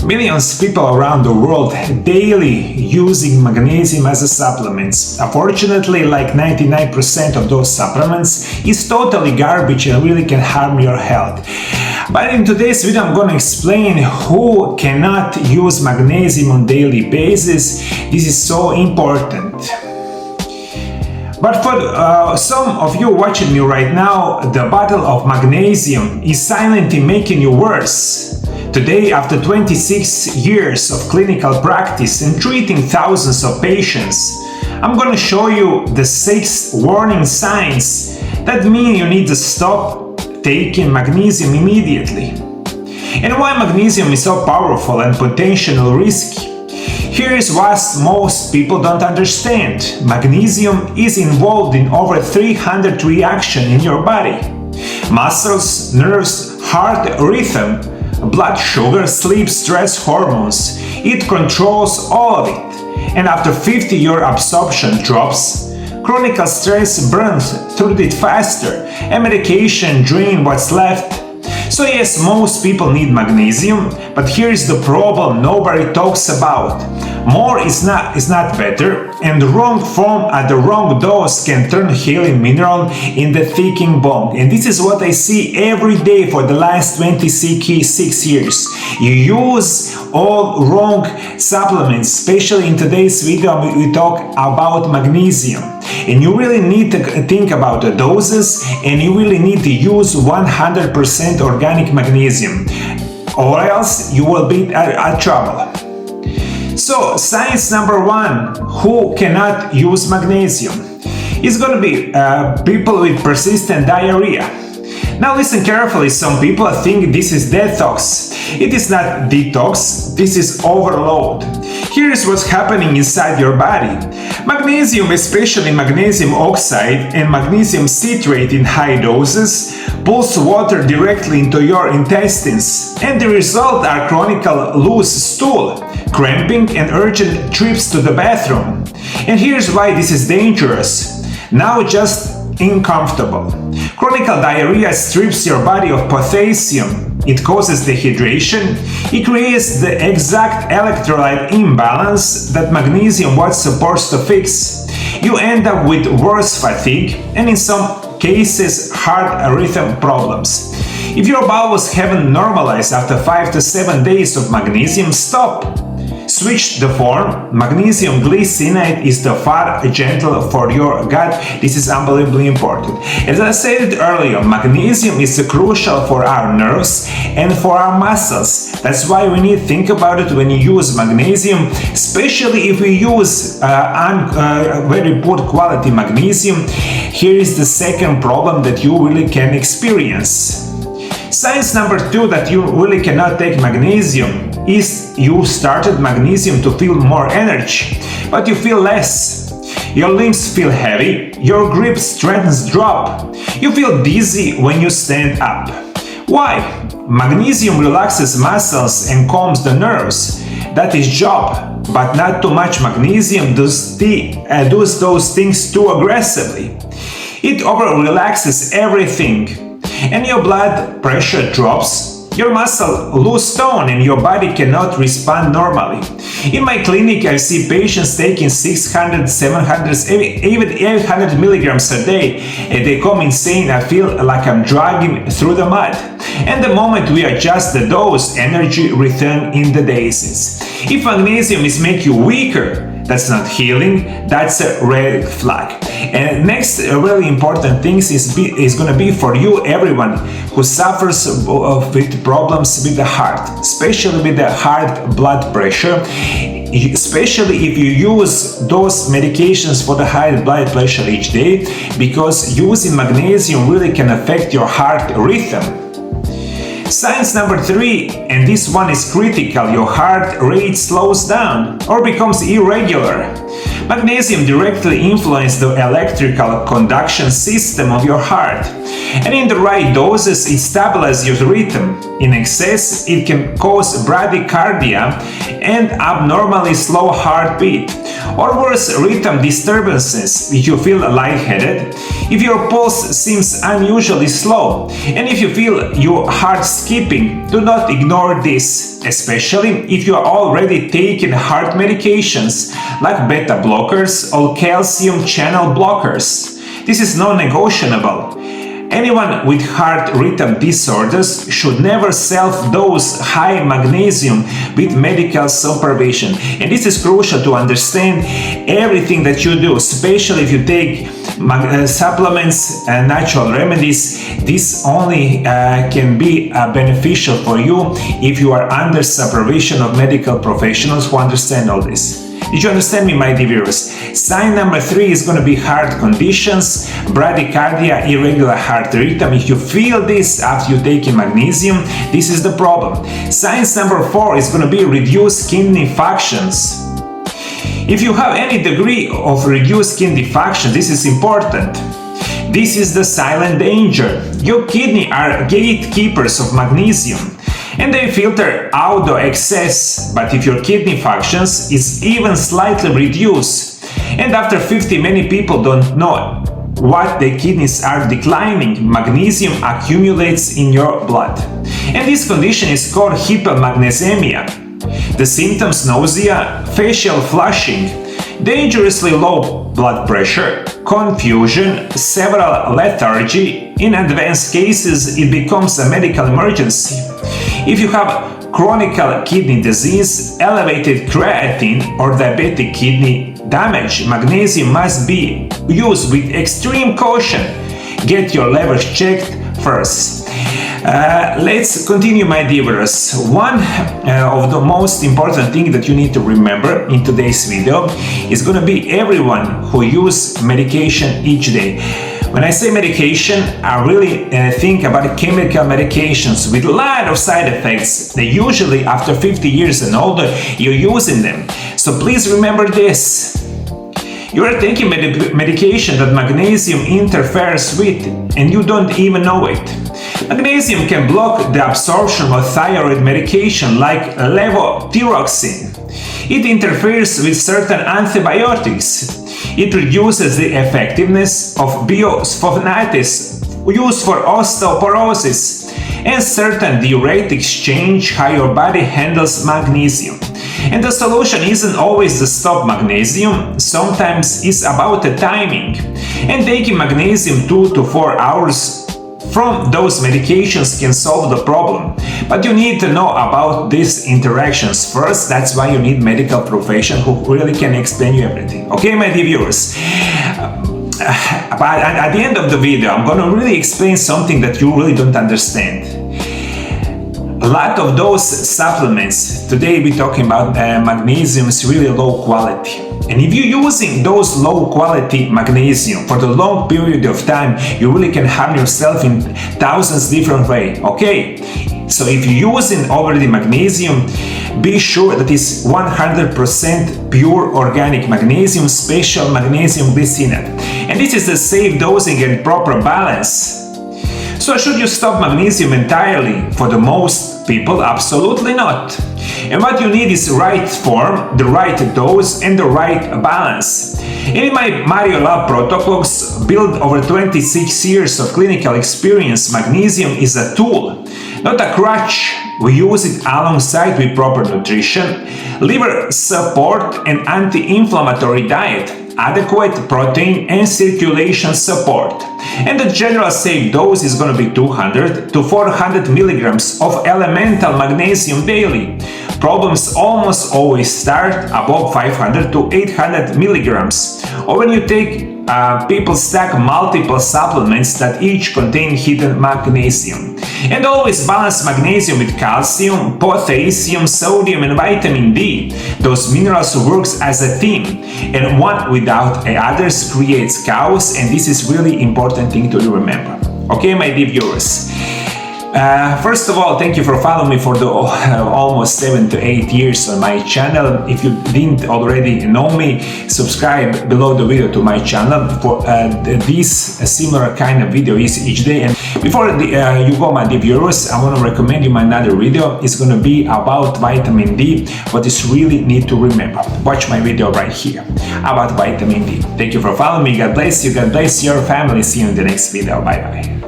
Millions of people around the world daily using magnesium as a supplement. Unfortunately, like 99% of those supplements is totally garbage and really can harm your health. But in today's video I'm going to explain who cannot use magnesium on daily basis. This is so important. But for some of you watching me right now, the battle of magnesium is silently making you worse. Today, after 26 years of clinical practice and treating thousands of patients, I'm going to show you the 6 warning signs that mean you need to stop taking magnesium immediately. And why magnesium is so powerful and potentially risky. Here is what most people don't understand. Magnesium is involved in over 300 reactions in your body. Muscles, nerves, heart rhythm, blood sugar, sleep, stress hormones. It controls all of it. And after 50 your absorption drops, chronic stress burns through it faster, and medication drains what's left. So yes, most people need magnesium, but here is the problem nobody talks about. More is not better, and the wrong form at the wrong dose can turn healing mineral in the thickening bone. And this is what I see every day for the last 26 years. You use all wrong supplements, especially in today's video we talk about magnesium. And you really need to think about the doses, and you really need to use 100% organic magnesium, or else you will be at trouble. So, signs number 1, who cannot use magnesium, is going to be people with persistent diarrhea. Now listen carefully, some people think this is detox. It is not detox, this is overload. Here is what's happening inside your body. Magnesium, especially magnesium oxide and magnesium citrate in high doses, pulls water directly into your intestines, and the result are chronic loose stool, cramping, and urgent trips to the bathroom. And here's why this is dangerous. Now just uncomfortable. Chronic diarrhea strips your body of potassium. It causes dehydration. It creates the exact electrolyte imbalance that magnesium was supposed to fix. You end up with worse fatigue and in some cases heart rhythm problems. If your bowels haven't normalized after 5 to 7 days of magnesium, stop. Switch the form. Magnesium glycinate is the far gentle for your gut. This is unbelievably important. As I said earlier, magnesium is crucial for our nerves and for our muscles. That's why we need to think about it when you use magnesium, especially if we use very poor quality magnesium. Here is the second problem that you really can experience. Signs number 2 that you really cannot take magnesium is you started magnesium to feel more energy, but you feel less. Your limbs feel heavy, your grip strengths drop, you feel dizzy when you stand up. Why? Magnesium relaxes muscles and calms the nerves. That is job, but not too much magnesium does those things too aggressively. It over-relaxes everything, and your blood pressure drops, your muscle lose tone, and your body cannot respond normally. In my clinic, I see patients taking 600, 700, even 800 milligrams a day, and they come insane. I feel like I'm dragging through the mud. And the moment we adjust the dose, energy returns in the days. If magnesium is make you weaker, that's not healing, that's a red flag. And next really important thing is going to be for you, everyone who suffers with problems with the heart, especially with the heart blood pressure, especially if you use those medications for the high blood pressure each day, because using magnesium really can affect your heart rhythm. Signs number 3, and this one is critical, your heart rate slows down or becomes irregular. Magnesium directly influences the electrical conduction system of your heart, and in the right doses it stabilizes your rhythm. In excess, it can cause bradycardia and abnormally slow heartbeat, or worse, rhythm disturbances if you feel lightheaded, if your pulse seems unusually slow, and if you feel your heart skipping. Do not ignore this, especially if you are already taking heart medications like beta blockers or calcium channel blockers. This is non-negotiable. Anyone with heart rhythm disorders should never self-dose high magnesium with medical supervision. And this is crucial to understand everything that you do, especially if you take supplements and natural remedies. This only can be beneficial for you if you are under supervision of medical professionals who understand all this. Did you understand me, my dear viewers? Sign number 3 is going to be heart conditions, bradycardia, irregular heart rhythm. If you feel this after you taking magnesium, this is the problem. Signs number 4 is going to be reduced kidney functions. If you have any degree of reduced kidney function, this is important. This is the silent danger. Your kidney are gatekeepers of magnesium, and they filter out the excess. But if your kidney functions is even slightly reduced, and after 50 many people don't know what their kidneys are declining, magnesium accumulates in your blood. And this condition is called hypomagnesemia. The symptoms: nausea, facial flushing, dangerously low blood pressure, confusion, several lethargy. In advanced cases, it becomes a medical emergency. If you have chronic kidney disease, elevated creatinine, or diabetic kidney damage, magnesium must be used with extreme caution. Get your levels checked first. Let's continue, my dear viewers. One of the most important things that you need to remember in today's video is going to be everyone who uses medication each day. When I say medication, I really think about chemical medications with a lot of side effects. They usually, after 50 years and older, you're using them. So please remember this. You are taking medication that magnesium interferes with, and you don't even know it. Magnesium can block the absorption of thyroid medication like levothyroxine. It interferes with certain antibiotics. It reduces the effectiveness of bisphosphonate used for osteoporosis, and certain diuretics change how your body handles magnesium. And the solution isn't always to stop magnesium, sometimes it's about the timing. And taking magnesium 2 to 4 hours from those medications can solve the problem. But you need to know about these interactions first. That's why you need medical profession who really can explain you everything. Okay, my dear viewers? But at the end of the video, I'm going to really explain something that you really don't understand. A lot of those supplements, today we're talking about magnesium, is really low quality. And if you're using those low quality magnesium for the long period of time, you really can harm yourself in thousands different ways. Okay, so if you're using already magnesium, be sure that it's 100% pure organic magnesium, special magnesium glycinate. And this is the safe dosing and proper balance. So should you stop magnesium entirely? For the most people, absolutely not. And what you need is right form, the right dose, and the right balance. In my MarioLab protocols, built over 26 years of clinical experience, magnesium is a tool, not a crutch. We use it alongside with proper nutrition, liver support, and anti-inflammatory diet, adequate protein and circulation support. And the general safe dose is going to be 200 to 400 milligrams of elemental magnesium daily. Problems almost always start above 500 to 800 milligrams, or when you take people stack multiple supplements that each contain hidden magnesium. And always balance magnesium with calcium, potassium, sodium, and vitamin D. Those minerals work as a team, and one without the others creates chaos, and this is really important thing to remember. Okay, my dear viewers. First of all, thank you for following me for the almost 7 to 8 years on my channel. If you didn't already know me, subscribe below the video to my channel for this similar kind of videos each day. And before you go, my dear viewers, I want to recommend you another video. It's going to be about vitamin D, what is really need to remember. Watch my video right here about vitamin D. Thank you for following me. God bless you. God bless your family. See you in the next video. Bye bye.